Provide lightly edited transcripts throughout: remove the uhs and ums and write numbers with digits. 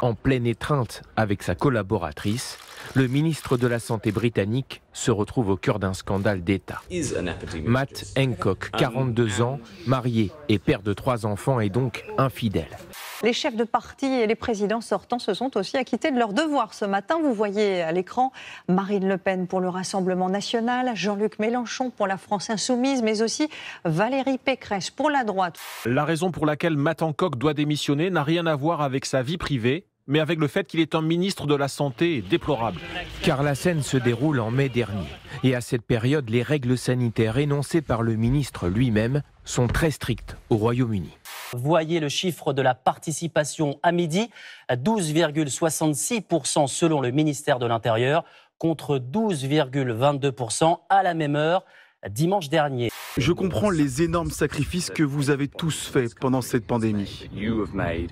En pleine étreinte avec sa collaboratrice, le ministre de la Santé britannique se retrouve au cœur d'un scandale d'État. Matt Hancock, 42 ans, marié et père de 3 enfants, est donc infidèle. Les chefs de parti et les présidents sortants se sont aussi acquittés de leurs devoirs. Ce matin, vous voyez à l'écran Marine Le Pen pour le Rassemblement national, Jean-Luc Mélenchon pour la France insoumise, mais aussi Valérie Pécresse pour la droite. La raison pour laquelle Matt Hancock doit démissionner n'a rien à voir avec sa vie privée, mais avec le fait qu'il est un ministre de la Santé déplorable. Car la scène se déroule en mai dernier. Et à cette période, les règles sanitaires énoncées par le ministre lui-même sont très strictes au Royaume-Uni. Voyez le chiffre de la participation à midi, 12,66% selon le ministère de l'Intérieur, contre 12,22% à la même heure dimanche dernier. Je comprends les énormes sacrifices que vous avez tous faits pendant cette pandémie.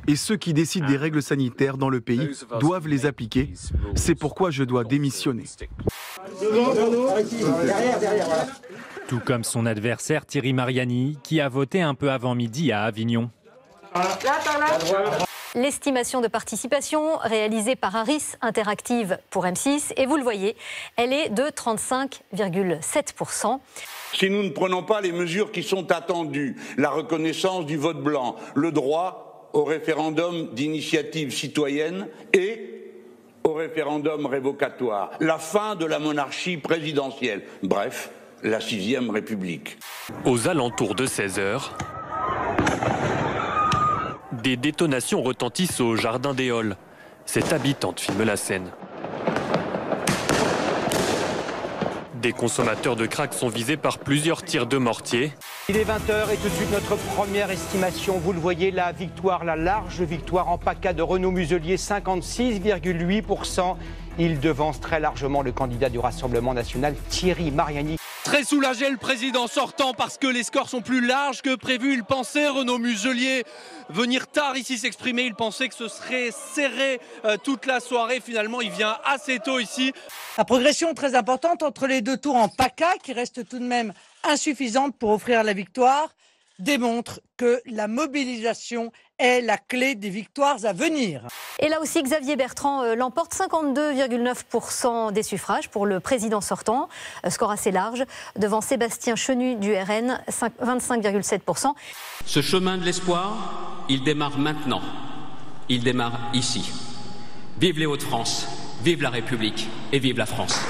Et ceux qui décident des règles sanitaires dans le pays doivent les appliquer. C'est pourquoi je dois démissionner. Tout comme son adversaire Thierry Mariani, qui a voté un peu avant midi à Avignon. L'estimation de participation réalisée par Harris Interactive pour M6, et vous le voyez, elle est de 35,7%. Si nous ne prenons pas les mesures qui sont attendues, la reconnaissance du vote blanc, le droit au référendum d'initiative citoyenne et au référendum révocatoire, la fin de la monarchie présidentielle, bref, la 6e République. Aux alentours de 16h, des détonations retentissent au jardin des Halles. Cette habitante filme la scène. Des consommateurs de crack sont visés par plusieurs tirs de mortier. Il est 20h et tout de suite notre première estimation. Vous le voyez, la large victoire en PACA de Renaud Muselier, 56,8%. Il devance très largement le candidat du Rassemblement national, Thierry Mariani. Très soulagé le président sortant parce que les scores sont plus larges que prévu. Il pensait, Renaud Muselier, venir tard ici s'exprimer. Il pensait que ce serait serré toute la soirée. Finalement, il vient assez tôt ici. La progression très importante entre les deux tours en PACA, qui reste tout de même insuffisante pour offrir la victoire, démontre que la mobilisation est la clé des victoires à venir. Et là aussi, Xavier Bertrand l'emporte, 52,9% des suffrages pour le président sortant. Score assez large, devant Sébastien Chenu du RN, 25,7%. Ce chemin de l'espoir, il démarre maintenant. Il démarre ici. Vive les Hauts-de-France, vive la République et vive la France.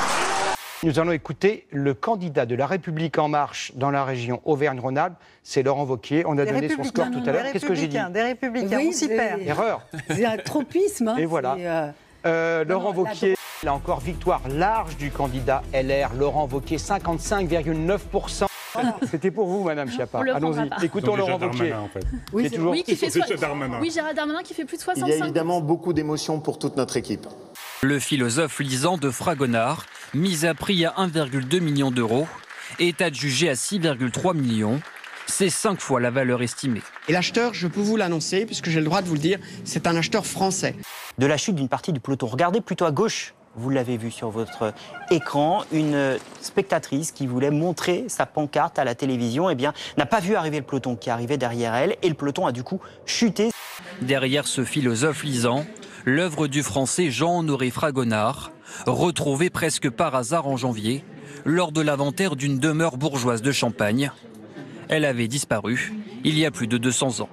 Nous allons écouter le candidat de La République En Marche dans la région Auvergne-Rhône-Alpes, c'est Laurent Wauquiez. On a donné son score tout à l'heure. Qu'est-ce que j'ai dit ? Des Républicains, oui, on s'y perd. Erreur. C'est un tropisme. Et voilà. Laurent Wauquiez, là encore, victoire large du candidat LR. Laurent Wauquiez, 55,9%. Voilà. C'était pour vous, Madame Schiappa. Allons-y, écoutons Laurent Wauquiez. En fait. Oui, Gérald Darmanin qui fait plus de 65%. Il y a évidemment beaucoup d'émotions pour toute notre équipe. Le philosophe lisant de Fragonard, mis à prix à 1,2 million d'euros, est adjugé à 6,3 millions. C'est 5 fois la valeur estimée. Et l'acheteur, je peux vous l'annoncer, puisque j'ai le droit de vous le dire, c'est un acheteur français. De la chute d'une partie du peloton. Regardez plutôt à gauche, vous l'avez vu sur votre écran, une spectatrice qui voulait montrer sa pancarte à la télévision, n'a pas vu arriver le peloton qui arrivait derrière elle, et le peloton a du coup chuté. Derrière ce philosophe lisant, l'œuvre du Français Jean-Honoré Fragonard, retrouvée presque par hasard en janvier, lors de l'inventaire d'une demeure bourgeoise de Champagne. Elle avait disparu il y a plus de 200 ans.